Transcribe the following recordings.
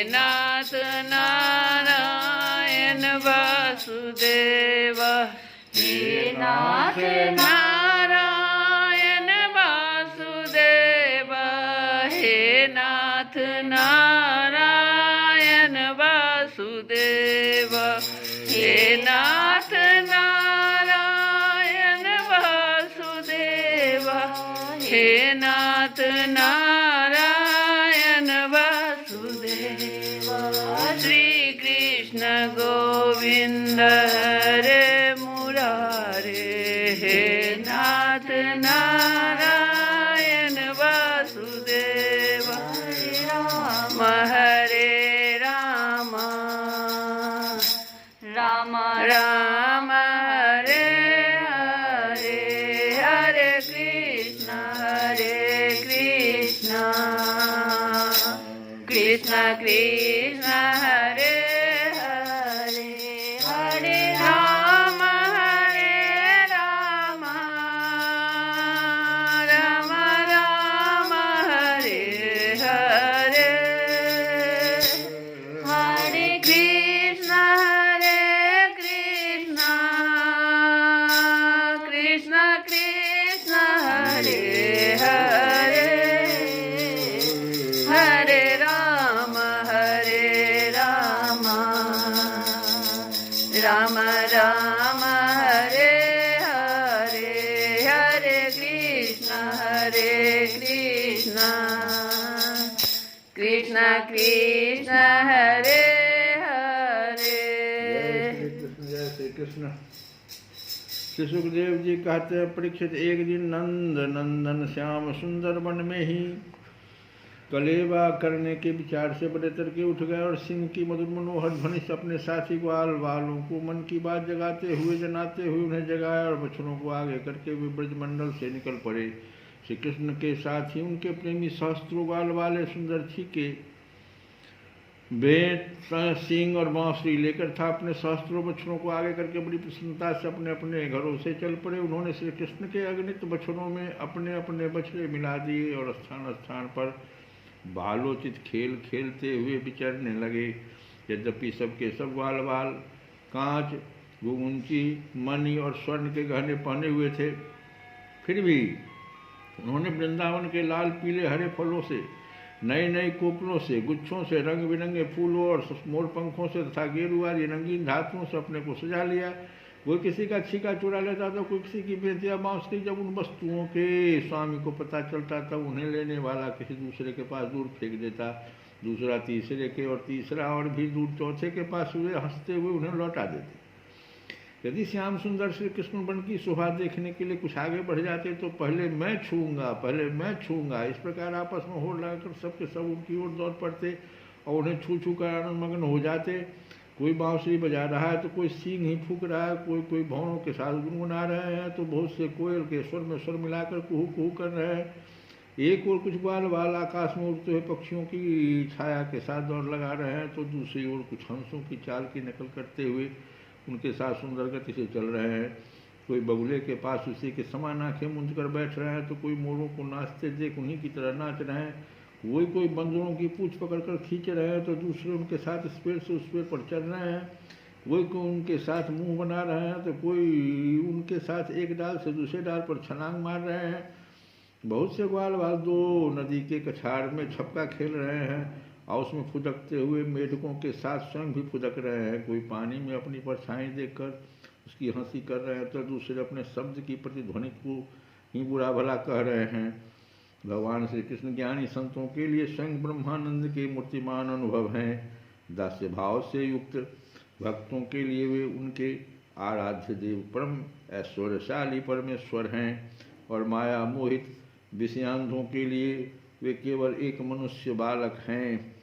नाथ नारायण वासुदेव, हे नाथ नारायण वासुदेव, हे नाथ नारायण वासुदेव, हे नाथ नारायण वासुदेव, हे नाथ नारायण वासुदेव। श्री कृष्ण गोविंद हरे मुरारे, हे नाथ नारायण वासुदेव। राम हरे राम, राम राम हरे हरे, हरे कृष्ण कृष्ण कृष्ण हरे हरे, हरे राम हरे राम, राम राम हरे हरे, हरे कृष्ण कृष्ण कृष्ण हरे हरे, हरे राम राम राम हरे हरे, हरे कृष्ण कृष्ण कृष्ण हरे हरे। जय श्री कृष्ण। श्री सुखदेव जी कहते हैं, परीक्षित, एक दिन नंद नंदन श्याम सुंदर वन में ही कलेवा करने के विचार से बड़े तड़के उठ गए और सिंह की मधुर मनोहर ध्वनि से अपने साथी ग्वाल वालों को मन की बात जगाते हुए जनाते हुए उन्हें जगाया और बछड़ों को आगे करके वे ब्रजमंडल से निकल पड़े। श्री कृष्ण के साथ ही उनके प्रेमी सहस्त्रों ग्वाल वाले सुंदर छीके बेट सिंह और बांसुरी लेकर था अपने सहस्त्रों बछड़ों को आगे करके बड़ी प्रसन्नता से अपने अपने घरों से चल पड़े। उन्होंने श्री कृष्ण के अगणित बछड़ों में अपने अपने बछड़े मिला दिए और स्थान स्थान पर बालोचित खेल खेलते हुए विचरने लगे। यद्यपि सबके सब ग्वाल वाल कांच गुंची मणि और स्वर्ण के गहने पहने हुए थे, फिर भी उन्होंने वृंदावन के लाल पीले हरे फलों से, नई नई कोपलों से, गुच्छों से, रंग बिरंगे फूलों और मोर पंखों से तथा गेरुआ रंगीन धातुओं से अपने को सजा लिया। कोई किसी का छीका चुरा लेता था, कोई किसी की बेटियां बांसुरी। जब उन वस्तुओं के स्वामी को पता चलता था, उन्हें लेने वाला किसी दूसरे के पास दूर फेंक देता, दूसरा तीसरे के और तीसरा और भी दूर चौथे के पास हुए हंसते हुए उन्हें लौटा देते। यदि श्याम सुंदर श्री कृष्ण वन की शोभा देखने के लिए कुछ आगे बढ़ जाते तो पहले मैं छूऊंगा इस प्रकार आपस में होड़ लगाकर सबके सब उनकी ओर दौड़ पड़ते और उन्हें छू छू कर आनंदमग्न हो जाते। कोई बांसुरी बजा रहा है तो कोई सींग ही फूंक रहा है, कोई भौरों के साथ गुनगुना रहे हैं, तो बहुत से कोयल के स्वर में स्वर मिलाकर कुहू कुहू कर रहे हैं। एक और कुछ ग्वाल वाल आकाश में उड़ते हुए पक्षियों की छाया के साथ दौड़ लगा रहे हैं, तो दूसरी ओर कुछ हंसों की चाल की नकल करते हुए उनके साथ सुंदर गति से चल रहे हैं। कोई बगुले के पास उसी के समान आंखें मूंद कर बैठ रहे हैं, तो कोई मोरों को नाचते देख उन्हीं की तरह नाच रहे हैं। कोई बंदरों की पूंछ पकड़कर खींच रहे हैं, तो दूसरे उनके साथ इस पेड़ से उस पेड़ पर चल रहे हैं। कोई उनके साथ मुंह बना रहे हैं, तो कोई उनके साथ एक डाल से दूसरे डाल पर छलांग मार रहे हैं। बहुत से ग्वाल वाल दो नदी के कछाड़ में छपका खेल रहे हैं और उसमें फुदकते हुए मेढकों के साथ स्वयं भी फुदक रहे हैं। कोई पानी में अपनी परछाई देखकर उसकी हंसी कर रहे हैं, तो दूसरे अपने शब्द की प्रतिध्वनि को ही बुरा भला कह रहे हैं। भगवान श्री कृष्ण ज्ञानी संतों के लिए स्वयं ब्रह्मानंद के मूर्तिमान अनुभव हैं। दास्य भाव से युक्त भक्तों के लिए वे उनके आराध्य देव परम ऐश्वर्यशाली परमेश्वर हैं और माया मोहित विषयांधों के लिए वे केवल एक मनुष्य बालक हैं।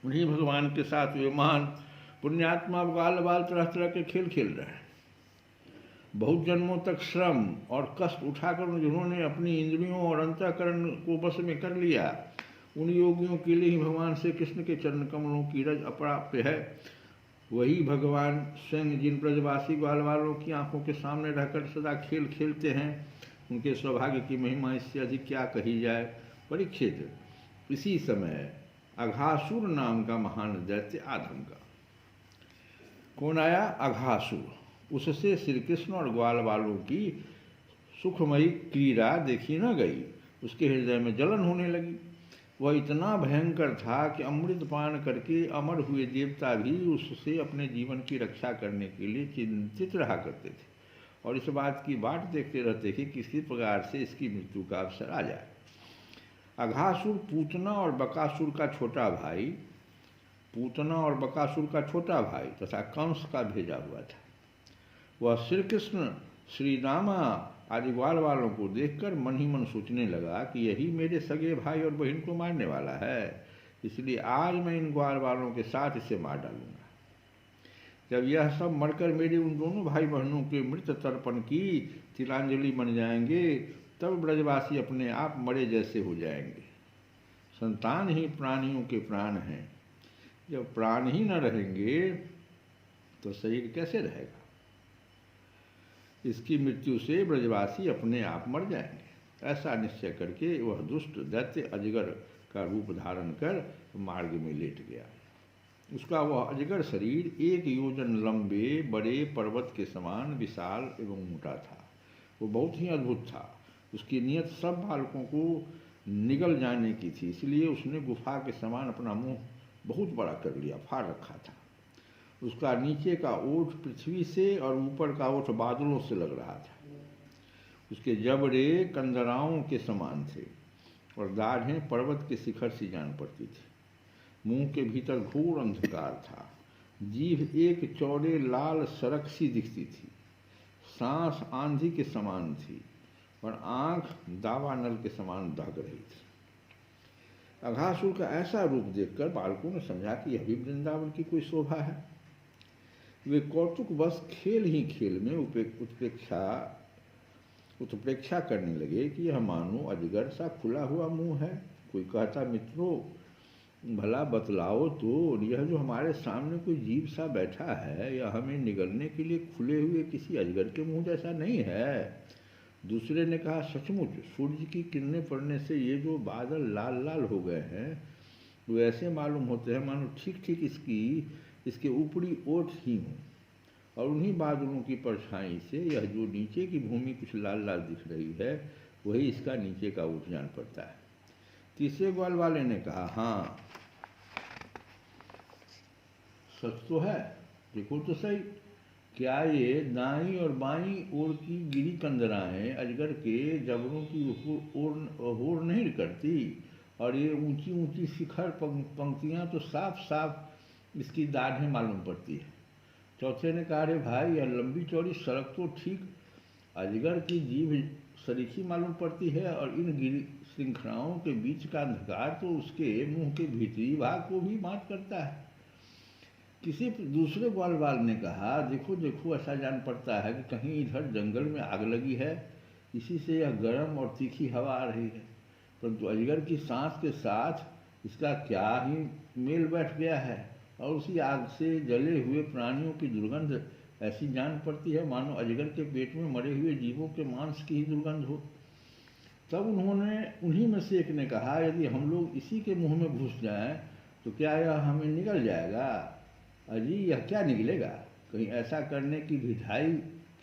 उन्हीं भगवान के साथ वे महान पुण्यात्मा बाल बाल तरह तरह के खेल खेल रहे हैं। बहुत जन्मों तक श्रम और कष्ट उठाकर जिन्होंने अपनी इंद्रियों और अंतःकरण को बस में कर लिया, उन योगियों के लिए ही भगवान श्री कृष्ण के चरण कमलों की रज अप्राप्य है। वही भगवान स्वयं जिन ब्रजवासी ग्वाल वालों की आंखों के सामने रहकर सदा खेल खेलते हैं, उनके सौभाग्य की महिमा इससे अधिक क्या कही जाए। परीक्षित, इसी समय अघासुर नाम का महान दैत्य आदम का। कौन आया? अघासुर। उससे श्री कृष्ण और ग्वाल बालों की सुखमयी क्रीड़ा देखी न गई। उसके हृदय में जलन होने लगी। वह इतना भयंकर था कि अमृत पान करके अमर हुए देवता भी उससे अपने जीवन की रक्षा करने के लिए चिंतित रहा करते थे और इस बात की बाट देखते रहते कि किसी प्रकार से इसकी मृत्यु का अवसर आ जाए। अघासुर पूतना और बकासुर का छोटा भाई, पूतना और बकासुर का छोटा भाई तथा कंस का भेजा हुआ था। वह श्री कृष्ण, श्री रामा आदि ग्वाल वालों को देखकर मन ही मन सोचने लगा कि यही मेरे सगे भाई और बहन को मारने वाला है, इसलिए आज मैं इन ग्वाल वालों के साथ इसे मार डालूंगा। जब यह सब मरकर मेरे उन दोनों भाई बहनों के मृत तर्पण की तिलांजलि बन जाएंगे, तब ब्रजवासी अपने आप मरे जैसे हो जाएंगे। संतान ही प्राणियों के प्राण हैं। जब प्राण ही न रहेंगे तो शरीर कैसे रहेगा? इसकी मृत्यु से ब्रजवासी अपने आप मर जाएंगे। ऐसा निश्चय करके वह दुष्ट दैत्य अजगर का रूप धारण कर मार्ग में लेट गया। उसका वह अजगर शरीर 1 योजन लंबे बड़े पर्वत के समान विशाल एवं मोटा था। वो बहुत ही अद्भुत था। उसकी नीयत सब बालकों को निगल जाने की थी, इसलिए उसने गुफा के समान अपना मुंह बहुत बड़ा कर लिया, फाड़ रखा था। उसका नीचे का ओठ पृथ्वी से और ऊपर का ओठ बादलों से लग रहा था। उसके जबड़े कंदराओं के समान थे और दाढ़ें पर्वत के शिखर से जान पड़ती थी। मुंह के भीतर घोर अंधकार था। जीभ एक चौड़े लाल सरक सी दिखती थी। सांस आंधी के समान थी और आंख दावानल के समान दहक रही थी। अघासुर का ऐसा रूप देखकर बालकों ने समझा कि यह भी वृंदावन की कोई शोभा है। वे कौतुक बस खेल ही खेल में उत्प्रेक्षा करने लगे कि यह मानो अजगर सा खुला हुआ मुंह है। कोई कहता, मित्रों भला बतलाओ तो, यह जो हमारे सामने कोई जीव सा बैठा है, यह हमें निगलने के लिए खुले हुए किसी अजगर के मुंह जैसा नहीं है। दूसरे ने कहा, सचमुच सूर्य की किरणें पड़ने से ये जो बादल लाल लाल हो गए हैं, वो ऐसे मालूम होते हैं मानो ठीक ठीक इसके ऊपरी ओठ ही हों, और उन्हीं बादलों की परछाई से यह जो नीचे की भूमि कुछ लाल लाल दिख रही है, वही इसका नीचे का ओठ जान पड़ता है। तीसरे ग्वाल वाले ने कहा, हाँ सच तो है, देखो तो सही, क्या ये दाईं और बाईं ओर की गिरी कंदराएं अजगर के जबड़ों की ओर नहीं करती, और ये ऊंची ऊंची शिखर पंक्तियां तो साफ साफ इसकी दाढ़ें मालूम पड़ती है। चौथे ने कहा, अरे भाई, यह लंबी चौड़ी सड़क तो ठीक अजगर की जीभ सरीखी मालूम पड़ती है, और इन गिरी श्रृंखलाओं के बीच का अंधकार तो उसके मुंह के भीतरी भाग को भी मात करता है। किसी दूसरे ग्वालवाल ने कहा, देखो देखो, ऐसा जान पड़ता है कि कहीं इधर जंगल में आग लगी है, इसी से यह गर्म और तीखी हवा आ रही है, परंतु अजगर की सांस के साथ इसका क्या ही मेल बैठ गया है, और उसी आग से जले हुए प्राणियों की दुर्गंध ऐसी जान पड़ती है मानो अजगर के पेट में मरे हुए जीवों के मांस की ही दुर्गंध हो। तब उन्हीं में से एक ने कहा, यदि हम लोग इसी के मुंह में घुस जाएं तो क्या यह हमें निगल जाएगा? अजी, यह क्या निकलेगा? कहीं ऐसा करने की ढिठाई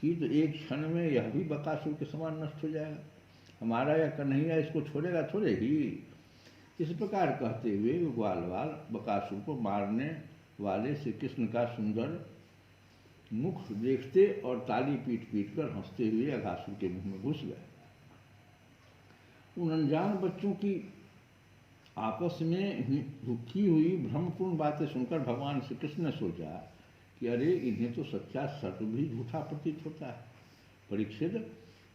की तो एक क्षण में यह भी बकासुर के समान नष्ट हो जाएगा। हमारा यह कन्हैया इसको छोड़ेगा थोड़े ही। इस प्रकार कहते हुए ग्वालवाल बकासुर को मारने वाले श्री कृष्ण का सुंदर मुख देखते और ताली पीट पीट कर हंसते हुए अघासुर के मुंह में घुस गए। उन अनजान बच्चों की आपस में की हुई भ्रमपूर्ण बातें सुनकर भगवान श्री कृष्ण ने सोचा कि अरे, इन्हें तो सच्चा सत्य भी झूठा प्रतीत होता है। परीक्षित,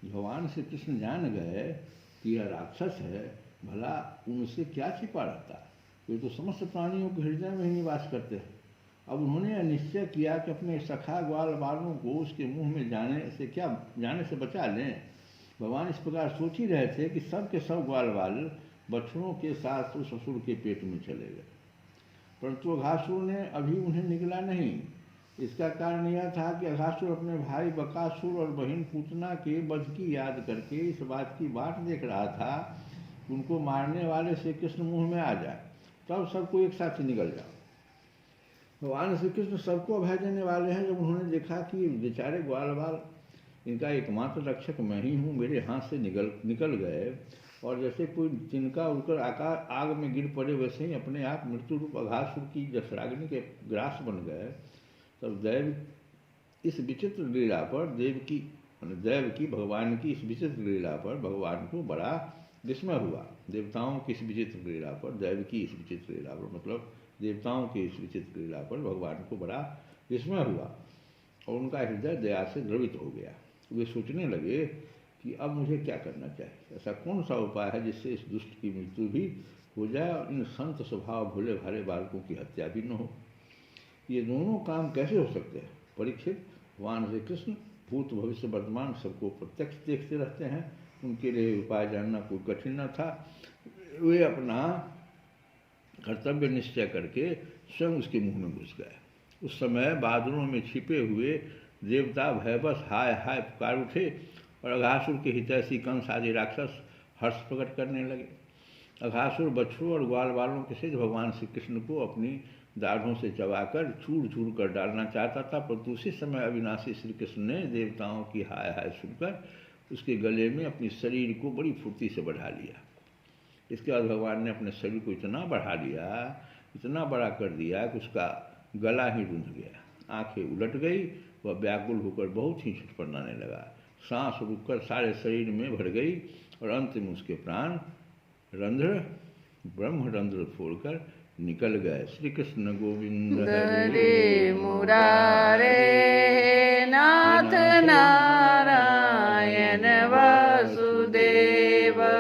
भगवान श्री कृष्ण जान गए कि यह राक्षस है, भला उनसे क्या छिपा रहता है? वे तो समस्त प्राणियों के हृदय में ही निवास करते हैं। अब उन्होंने यह निश्चय किया कि अपने सखा ग्वाल बालों को उसके मुंह में जाने से बचा लें। भगवान इस प्रकार सोच ही रहे थे कि सब के सब ग्वाल बाल बछड़ों के साथ उस असुर के पेट में चले गए, परंतु अघासुर ने अभी उन्हें निगला नहीं। इसका कारण यह था कि अघासुर अपने भाई बकासुर और बहन पूतना के वध की याद करके इस बात की बाट देख रहा था कि उनको मारने वाले श्री कृष्ण मुंह में आ जाए, तब सबको एक साथ ही निकल जाओ। भगवान श्री कृष्ण सबको अभय देने वाले हैं। जब उन्होंने देखा कि बेचारे ग्वाल बाल, इनका एकमात्र रक्षक मैं ही हूँ, मेरे हाथ से निकल गए और जैसे कोई तिनका उड़कर आकार आग में गिर पड़े, वैसे ही अपने आप मृत्यु रूप अघासुर की जठराग्नि के ग्रास बन गए। तब दैव इस विचित्र लीला पर दैव की भगवान की इस विचित्र लीला पर भगवान को बड़ा विस्मय हुआ। देवताओं की इस विचित्र लीला पर, दैव की इस विचित्र लीला पर, मतलब देवताओं की इस विचित्र लीला पर भगवान को बड़ा विस्मय हुआ और उनका हृदय दया से द्रवित हो गया। वे सोचने लगे कि अब मुझे क्या करना चाहिए, ऐसा कौन सा उपाय है जिससे इस दुष्ट की मृत्यु भी हो जाए और इन संत स्वभाव भोले भाले बालकों की हत्या भी न हो। ये दोनों काम कैसे हो सकते हैं? परीक्षित, भगवान श्री कृष्ण भूत भविष्य वर्तमान सबको प्रत्यक्ष देखते रहते हैं, उनके लिए उपाय जानना कोई कठिन न था। वे अपना कर्तव्य निश्चय करके स्वयं उसके मुंह में घुस गए। उस समय बादलों में छिपे हुए देवता भयवश हाय हाय पुकार उठे और अघासुर के हितैषी कंस आदि राक्षस हर्ष प्रकट करने लगे। अघासुर बछड़ों और ग्वाल बालों के सहित भगवान श्री कृष्ण को अपनी दाढ़ों से चबाकर चूर चूर कर डालना चाहता था, परंतु उसी समय अविनाशी श्री कृष्ण ने देवताओं की हाय हाय सुनकर उसके गले में अपनी शरीर को बड़ी फुर्ती से बढ़ा लिया। इसके बाद भगवान ने अपने शरीर को इतना बढ़ा लिया, इतना बड़ा कर दिया कि उसका गला ही रुंध गया, आंखें उलट गई, वह व्याकुल होकर बहुत ही छटपटाने लगा, सांस रुककर सारे शरीर में भर गई और अंत में उसके प्राण ब्रह्मरंध्र छोड़कर निकल गए। श्री कृष्ण गोविंद हरे मुरारे नाथ नारायण